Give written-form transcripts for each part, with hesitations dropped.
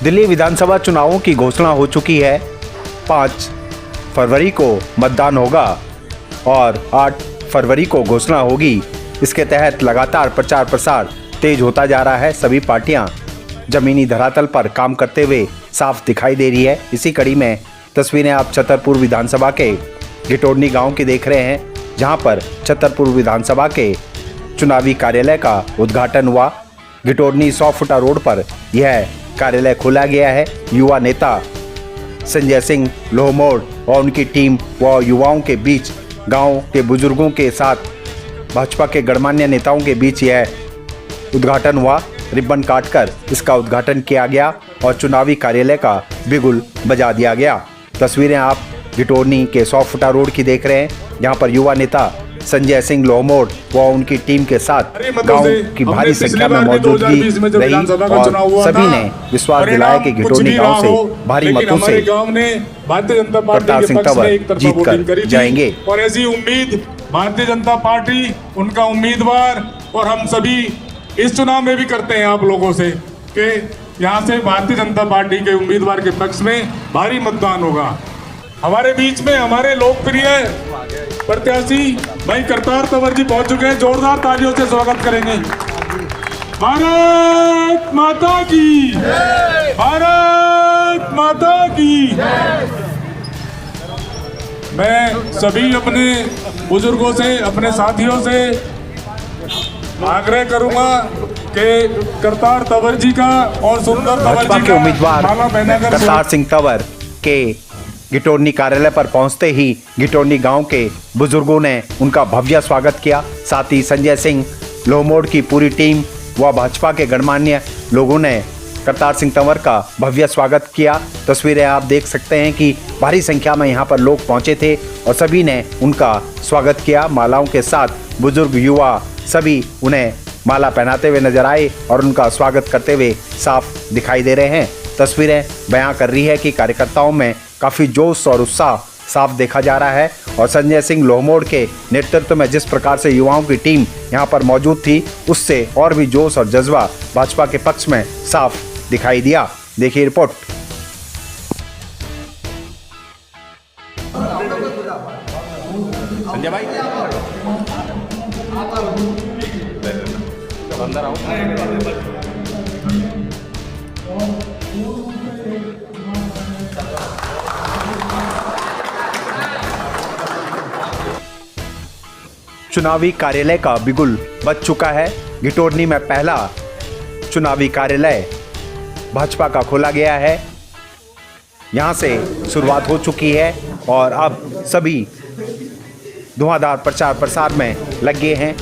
दिल्ली विधानसभा चुनावों की घोषणा हो चुकी है। 5 फरवरी को मतदान होगा और 8 फरवरी को घोषणा होगी। इसके तहत लगातार प्रचार प्रसार तेज होता जा रहा है। सभी पार्टियां जमीनी धरातल पर काम करते हुए साफ दिखाई दे रही है। इसी कड़ी में तस्वीरें आप छतरपुर विधानसभा के गिटोडनी गांव की देख रहे हैं, जहां पर छतरपुर विधानसभा के चुनावी कार्यालय का उद्घाटन हुआ। गिटोडनी 100 फुटा रोड पर यह कार्यालय खोला गया है। युवा नेता संजय सिंह लोहमोड़ और उनकी टीम व युवाओं के बीच, गांव के बुजुर्गों के साथ भाजपा के गणमान्य नेताओं के बीच यह उद्घाटन हुआ। रिबन काटकर इसका उद्घाटन किया गया और चुनावी कार्यालय का बिगुल बजा दिया गया। तस्वीरें आप गिटोडनी के 100 फुटा रोड की देख रहे हैं, जहां पर युवा नेता संजय सिंह लोहमोड़ व उनकी टीम के साथ गांव की भारी संख्या में मौजूदगी रही और सभी ने विश्वास दिलाया कि गिटोडनी गांव से भारी मतों से भारतीय जनता करतार सिंह तंवर जीत कर जाएंगे। और ऐसी उम्मीद भारतीय जनता पार्टी, उनका उम्मीदवार और हम सभी इस चुनाव में भी करते हैं आप लोगों से कि यहाँ से भारतीय जनता पार्टी के उम्मीदवार के पक्ष में भारी मतदान होगा। हमारे बीच में हमारे लोकप्रिय प्रत्याशी भाई करतार तंवर जी पहुंच चुके हैं। जोरदार तालियों से स्वागत करेंगे। भारत माता की, भारत माता की। मैं सभी अपने बुजुर्गों से, अपने साथियों से आग्रह करूंगा कि करतार तंवर जी का और सुंदर भाजपा के उम्मीदवार करतार सिंह तंवर के गिटोडनी कार्यालय पर पहुंचते ही गिटोडनी गांव के बुजुर्गों ने उनका भव्य स्वागत किया। साथ ही संजय सिंह लोहमोड़ की पूरी टीम व भाजपा के गणमान्य लोगों ने करतार सिंह तंवर का भव्य स्वागत किया। तस्वीरें आप देख सकते हैं कि भारी संख्या में यहां पर लोग पहुंचे थे और सभी ने उनका स्वागत किया। मालाओं के साथ बुजुर्ग, युवा सभी उन्हें माला पहनाते हुए नजर आए और उनका स्वागत करते हुए साफ दिखाई दे रहे हैं। तस्वीरें बयां कर रही है कि कार्यकर्ताओं में काफ़ी जोश और उत्साह साफ देखा जा रहा है और संजय सिंह लोहमोड़ के नेतृत्व में जिस प्रकार से युवाओं की टीम यहां पर मौजूद थी, उससे और भी जोश और जज्बा भाजपा के पक्ष में साफ दिखाई दिया। देखिए रिपोर्ट। संजय भाई अंदर आओ। चुनावी कार्यालय का बिगुल बज चुका है। गिटोडनी में पहला चुनावी कार्यालय भाजपा का खोला गया है। यहां से शुरुआत हो चुकी है और अब सभी धुआंधार प्रचार प्रसार में लग गए हैं।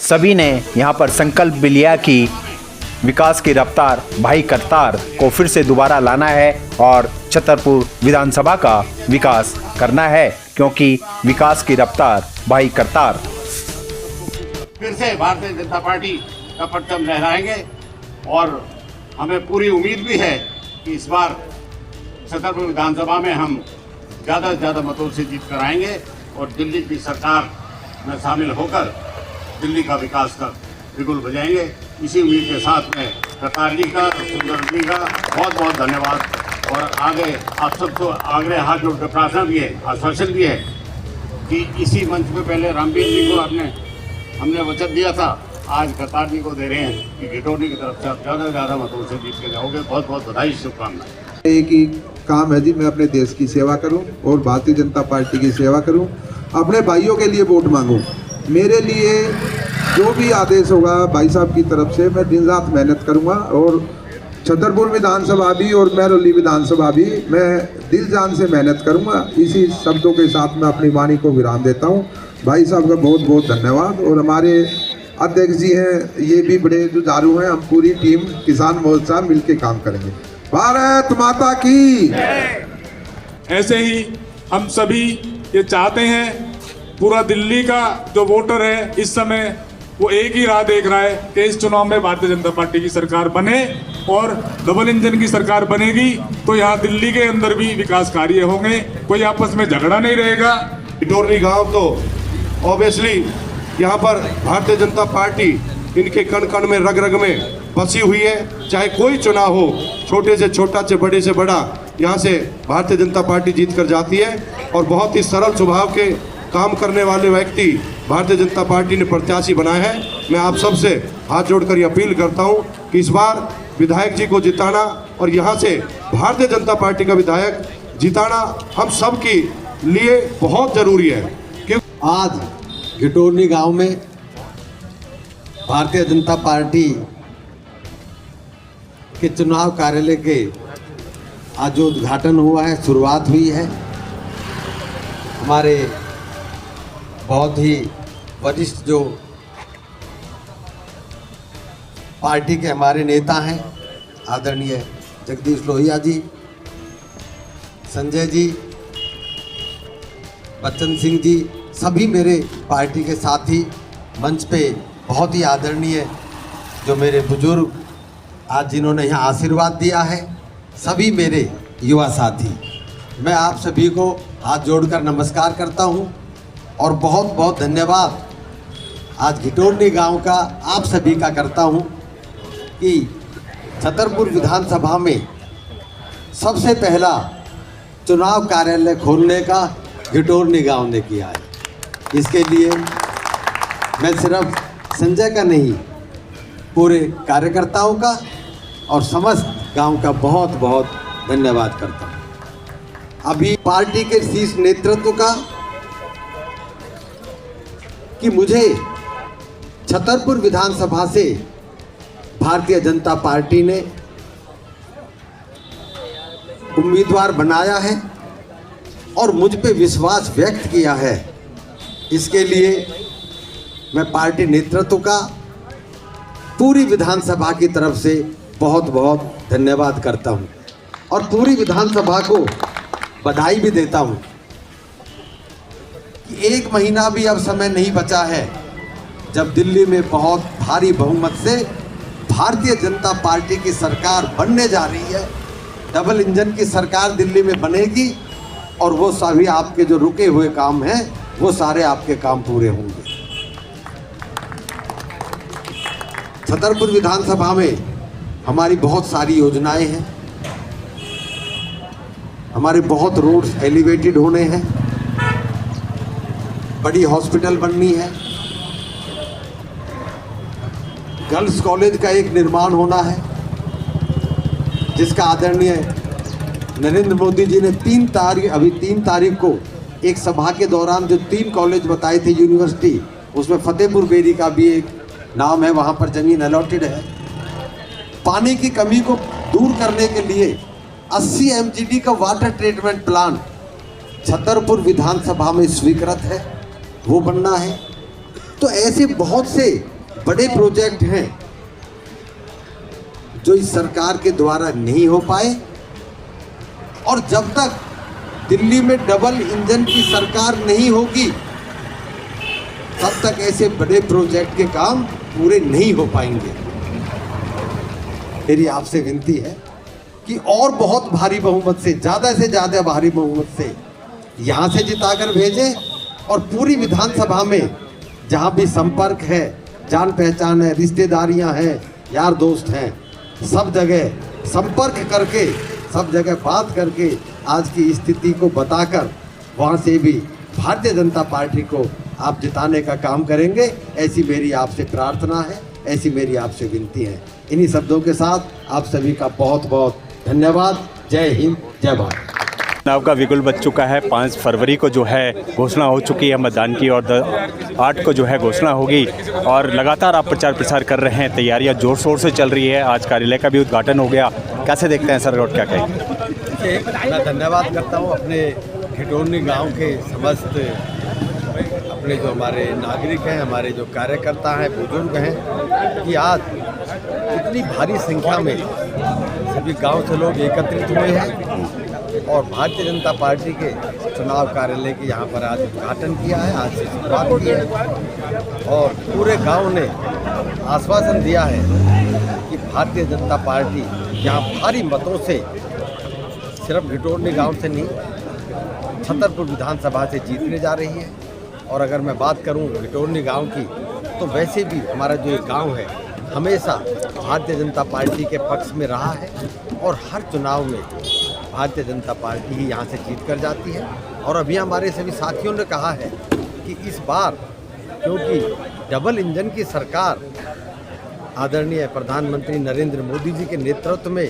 सभी ने यहां पर संकल्प भी लिया कि विकास की रफ्तार भाई करतार को फिर से दोबारा लाना है और छतरपुर विधानसभा का विकास करना है, क्योंकि विकास की रफ्तार भाई करतार। फिर से भारतीय जनता पार्टी का परचम लहराएंगे और हमें पूरी उम्मीद भी है कि इस बार छतरपुर विधानसभा में हम ज़्यादा से ज़्यादा मतों से जीत कर आएंगे और दिल्ली की सरकार में शामिल होकर दिल्ली का विकास का बिगुल बजाएंगे। इसी उम्मीद के साथ में करतार जी का, सुंदर जी का बहुत बहुत धन्यवाद। और आगे आप सबको आग्रह हाथ जोड़ कर प्रार्थना भी है, आश्वासन भी है कि इसी मंच पे पहले रामवीर जी को हमने वचन दिया था, आज करतार जी को दे रहे हैं कि गिटोडनी की तरफ से आप ज़्यादा से ज़्यादा मतों से जीत के जाओगे। बहुत बहुत बधाई, शुभकामनाएं। एक ही काम है जी, मैं अपने देश की सेवा करूं और भारतीय जनता पार्टी की सेवा करूं, अपने भाइयों के लिए वोट मांगूं। मेरे लिए जो भी आदेश होगा भाई साहब की तरफ से, मैं दिन रात मेहनत करूंगा और छतरपुर विधानसभा भी और महरौली विधानसभा भी मैं दिल जान से मेहनत करूंगा। इसी शब्दों के साथ मैं अपनी वाणी को विराम देता हूं। भाई साहब का बहुत बहुत धन्यवाद। और हमारे अध्यक्ष जी हैं, ये भी बड़े जुझारू हैं। हम पूरी टीम किसान मोर्चा मिलकर काम करेंगे। भारत माता की। ऐसे ही हम सभी ये चाहते हैं, पूरा दिल्ली का जो वोटर है इस समय वो एक ही राह देख रहा है कि इस चुनाव में भारतीय जनता पार्टी की सरकार बने और डबल इंजन की सरकार बनेगी तो यहाँ दिल्ली के अंदर भी विकास कार्य होंगे, कोई आपस में झगड़ा नहीं रहेगा। डिडोरनी गांव तो ऑब्वियसली यहाँ पर भारतीय जनता पार्टी इनके कण कण में रग रग में बसी हुई है। चाहे कोई चुनाव हो, छोटे से छोटा से बड़े से बड़ा, यहाँ से भारतीय जनता पार्टी जीत कर जाती है। और बहुत ही सरल स्वभाव के काम करने वाले व्यक्ति भारतीय जनता पार्टी ने प्रत्याशी बनाए हैं। मैं आप सबसे हाथ जोड़कर ये अपील करता हूँ कि इस बार विधायक जी को जिताना और यहाँ से भारतीय जनता पार्टी का विधायक जिताना हम सब के लिए बहुत ज़रूरी है। क्योंकि आज घिटोरनी गांव में भारतीय जनता पार्टी के चुनाव कार्यालय के आज जो उद्घाटन हुआ है, शुरुआत हुई है। हमारे बहुत ही वरिष्ठ जो पार्टी के हमारे नेता हैं, आदरणीय जगदीश लोहिया जी, संजय जी, बच्चन सिंह जी, सभी मेरे पार्टी के साथी, मंच पे बहुत ही आदरणीय जो मेरे बुजुर्ग आज जिन्होंने यहाँ आशीर्वाद दिया है, सभी मेरे युवा साथी, मैं आप सभी को हाथ जोड़कर नमस्कार करता हूँ और बहुत बहुत धन्यवाद आज घिटोरनी गांव का आप सभी का करता हूँ कि छतरपुर विधानसभा में सबसे पहला चुनाव कार्यालय खोलने का घिटोरनी गांव ने किया है। इसके लिए मैं सिर्फ संजय का नहीं, पूरे कार्यकर्ताओं का और समस्त गांव का बहुत बहुत धन्यवाद करता हूं। अभी पार्टी के शीर्ष नेतृत्व का कि मुझे छतरपुर विधानसभा से भारतीय जनता पार्टी ने उम्मीदवार बनाया है और मुझ पे विश्वास व्यक्त किया है। इसके लिए मैं पार्टी नेतृत्व का पूरी विधानसभा की तरफ से बहुत बहुत धन्यवाद करता हूं और पूरी विधानसभा को बधाई भी देता हूं कि 1 महीना भी अब समय नहीं बचा है जब दिल्ली में बहुत भारी बहुमत से भारतीय जनता पार्टी की सरकार बनने जा रही है। डबल इंजन की सरकार दिल्ली में बनेगी और वो सभी आपके जो रुके हुए काम हैं वो सारे आपके काम पूरे होंगे। छतरपुर विधानसभा में हमारी बहुत सारी योजनाएं हैं, हमारे बहुत रोड्स एलिवेटेड होने हैं, बड़ी हॉस्पिटल बननी है, गर्ल्स कॉलेज का एक निर्माण होना है जिसका आदरणीय नरेंद्र मोदी जी ने 3 तारीख को एक सभा के दौरान जो 3 कॉलेज बताए थे यूनिवर्सिटी, उसमें फतेहपुर बेरी का भी एक नाम है, वहाँ पर ज़मीन अलॉटेड है। पानी की कमी को दूर करने के लिए 80 MGD का वाटर ट्रीटमेंट प्लांट छतरपुर विधानसभा में स्वीकृत है, वो बनना है। तो ऐसे बहुत से बड़े प्रोजेक्ट हैं जो इस सरकार के द्वारा नहीं हो पाए और जब तक दिल्ली में डबल इंजन की सरकार नहीं होगी तब तक ऐसे बड़े प्रोजेक्ट के काम पूरे नहीं हो पाएंगे। मेरी आपसे विनती है कि और बहुत भारी बहुमत से ज़्यादा भारी बहुमत से यहाँ से जिताकर भेजें और पूरी विधानसभा में जहाँ भी संपर्क है, जान पहचान है, रिश्तेदारियाँ हैं, यार दोस्त हैं, सब जगह संपर्क करके, सब जगह बात करके आज की स्थिति को बताकर वहाँ से भी भारतीय जनता पार्टी को आप जिताने का काम करेंगे। ऐसी मेरी आपसे प्रार्थना है, ऐसी मेरी आपसे विनती है। इन्हीं शब्दों के साथ आप सभी का बहुत बहुत धन्यवाद। जय हिंद, जय भारत। चुनाव का बिगुल बज चुका है। 5 फरवरी को जो है घोषणा हो चुकी है मतदान की और 8 को जो है घोषणा होगी और लगातार आप प्रचार प्रसार कर रहे हैं, तैयारियां जोर शोर से चल रही है। आज कार्यालय का भी उद्घाटन हो गया, कैसे देखते हैं सर और क्या कहेंगे? मैं धन्यवाद करता हूँ अपने घिटोरनी गांव के समस्त अपने जो हमारे नागरिक हैं, हमारे जो कार्यकर्ता हैं, बुजुर्ग हैं कि आज इतनी भारी संख्या में सभी गांव से लोग एकत्रित हुए हैं और भारतीय जनता पार्टी के चुनाव कार्यालय के यहाँ पर आज उद्घाटन किया है, आज से शुरुआत की है और पूरे गांव ने आश्वासन दिया है कि भारतीय जनता पार्टी यहाँ भारी मतों से सिर्फ घिटोरनी गांव से नहीं, छतरपुर विधानसभा से जीतने जा रही है। और अगर मैं बात करूं घिटोरनी गांव की, तो वैसे भी हमारा जो ये गांव है हमेशा भारतीय जनता पार्टी के पक्ष में रहा है और हर चुनाव में भारतीय जनता पार्टी ही यहाँ से जीत कर जाती है। और अभी हमारे सभी साथियों ने कहा है कि इस बार क्योंकि डबल इंजन की सरकार आदरणीय प्रधानमंत्री नरेंद्र मोदी जी के नेतृत्व में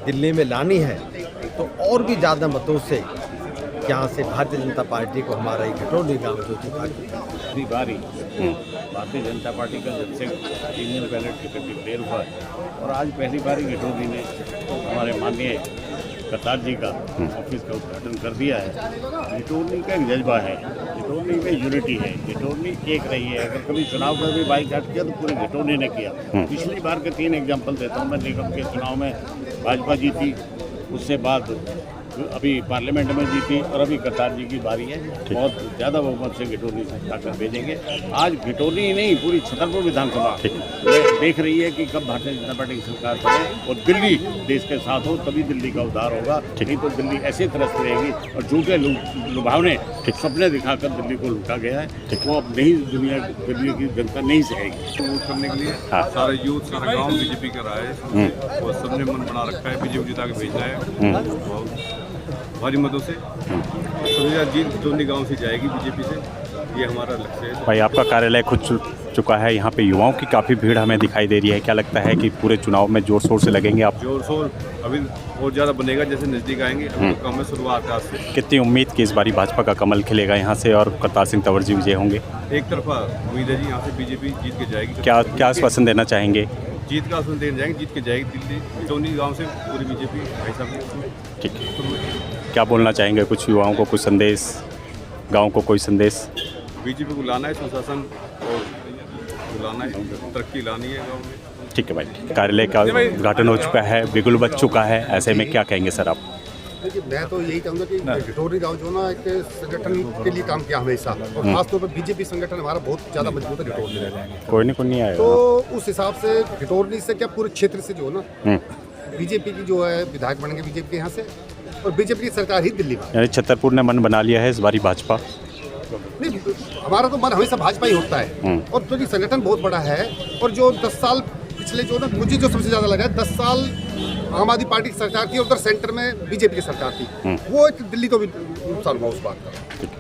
दिल्ली में लानी है, तो और भी ज़्यादा मतों से यहाँ से भारतीय जनता पार्टी को हमारा ये घिटोरनी गाँव जो दूसरी बारी भारतीय जनता पार्टी का जब से इंडियन बैलेट टिकट डिक्लेयर हुआ है और आज पहली बारी घिटोरनी ने हमारे माननीय करतार जी का ऑफिस का उद्घाटन कर दिया है। घिटोरनी का एक जज्बा है, घिटोरनी में यूनिटी है, घिटोरनी एक रही है। अगर कभी चुनाव में भी बाईकाट किया तो पूरे घिटोरनी ने किया। पिछली बार के 3 एग्जाम्पल देता हूँ मैं। निगम के चुनाव में भाजपा जीती, उससे बाद अभी पार्लियामेंट में जीती और अभी करतार जी की बारी है। बहुत ज़्यादा बहुमत से घिटोरनी लाकर भेजेंगे। आज घिटोरनी ही नहीं, पूरी छतरपुर विधानसभा देख रही है कि कब भारतीय जनता पार्टी की सरकार चले और दिल्ली देश के साथ हो, तभी दिल्ली का उद्धार होगा। नहीं तो दिल्ली ऐसे तरस रहेगी और झूठे लुभावने सपने दिखाकर दिल्ली को लूटा गया है, वो अब नहीं, दुनिया दिल्ली की जनता नहीं सहेगी। वोट करने के लिए सारा यूथ, सारा गाँव बीजेपी का रहा है और सबने मन बना रखा है बीजेपी जिता के भेजना है भारी मतों से। जीत घिटोरनी गांव से जाएगी बीजेपी से, ये हमारा लक्ष्य है। भाई आपका कार्यालय खुद चुका है, यहाँ पे युवाओं की काफ़ी भीड़ हमें दिखाई दे रही है। क्या लगता है कि पूरे चुनाव में जोर शोर से लगेंगे आप? जोर शोर अभी और ज़्यादा बनेगा जैसे नज़दीक आएंगे। अभी तो कम में शुरुआत है आज से। कितनी उम्मीद कि इस बारी भाजपा का कमल खिलेगा यहाँ से और करतार सिंह तंवर जी विजय होंगे? एक तरफा उम्मीद है जी, यहाँ से बीजेपी जीत के जाएगी। क्या आश्वासन देना चाहेंगे? जीत का आश्वासन देने जाएंगे, जीत के जाएगी दिल्ली घिटोरनी गाँव से पूरी बीजेपी भाई साहब। ठीक है, क्या बोलना चाहेंगे कुछ युवाओं को, कुछ संदेश, गांव को कोई संदेश? बीजेपी को लाना है सुशासन और लाना है, तरक्की लानी है गाँव में। ठीक है भाई, कार्यालय का उद्घाटन हो चुका है, बिगुल बच चुका है, ऐसे में क्या कहेंगे सर आप? देखिए, मैं तो यही कहूँगा कि घिटोरनी गाँव जो ना एक संगठन के लिए काम किया हमेशा, और खासतौर पर बीजेपी संगठन हमारा बहुत ज़्यादा मजबूत है घिटोरनी में। कोई नहीं आएगा तो उस हिसाब से घिटोरनी से क्या पूरे क्षेत्र से जो ना बीजेपी की जो है विधायक बनेंगे बीजेपी के यहाँ से, और बीजेपी की सरकार ही दिल्ली में। यानी छतरपुर ने मन बना लिया है इस बारी भाजपा? नहीं, हमारा तो मन हमेशा भाजपा ही होता है। और क्योंकि संगठन बहुत बड़ा है और जो 10 साल पिछले जो ना, मुझे जो सबसे ज़्यादा लगा है 10 साल आम आदमी पार्टी की सरकार थी और उधर सेंटर में बीजेपी की सरकार थी, वो एक दिल्ली को भी नुकसान हुआ उस बात का।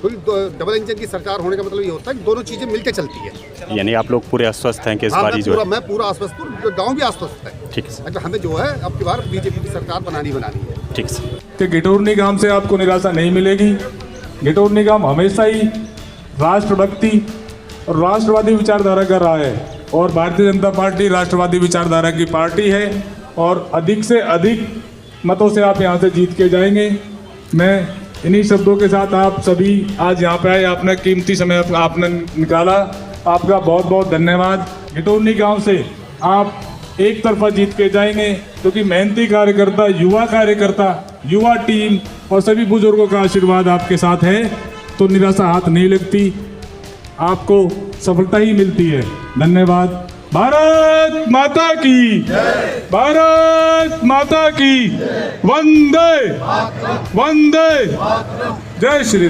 क्योंकि डबल इंजन की सरकार होने का मतलब ये होता है कि दोनों चीज़ें मिलकर चलती है। यानी आप लोग पूरे आश्वस्त हैं कि इस बारी जो है? मैं पूरा आश्वस्त हूँ, गाँव भी आश्वस्त है। ठीक है, अगर हमें जो है अब की बार बीजेपी की सरकार बनानी है। ठीक है, कि घिटोरनी गांव से आपको निराशा नहीं मिलेगी। घिटोरनी गांव हमेशा ही राष्ट्रभक्ति और राष्ट्रवादी विचारधारा का रहा है और भारतीय जनता पार्टी राष्ट्रवादी विचारधारा की पार्टी है और अधिक से अधिक मतों से आप यहां से जीत के जाएंगे। मैं इन्हीं शब्दों के साथ आप सभी आज यहाँ पे आए, आपने कीमती समय आपने निकाला, आपका बहुत बहुत धन्यवाद। घिटोरनी गाँव से आप एक तरफा जीत के जाएंगे क्योंकि मेहनती कार्यकर्ता, युवा टीम और सभी बुजुर्गों का आशीर्वाद आपके साथ है, तो निराशा हाथ नहीं लगती, आपको सफलता ही मिलती है। धन्यवाद। भारत माता की, भारत माता की, वंदे वंदे, जय श्री।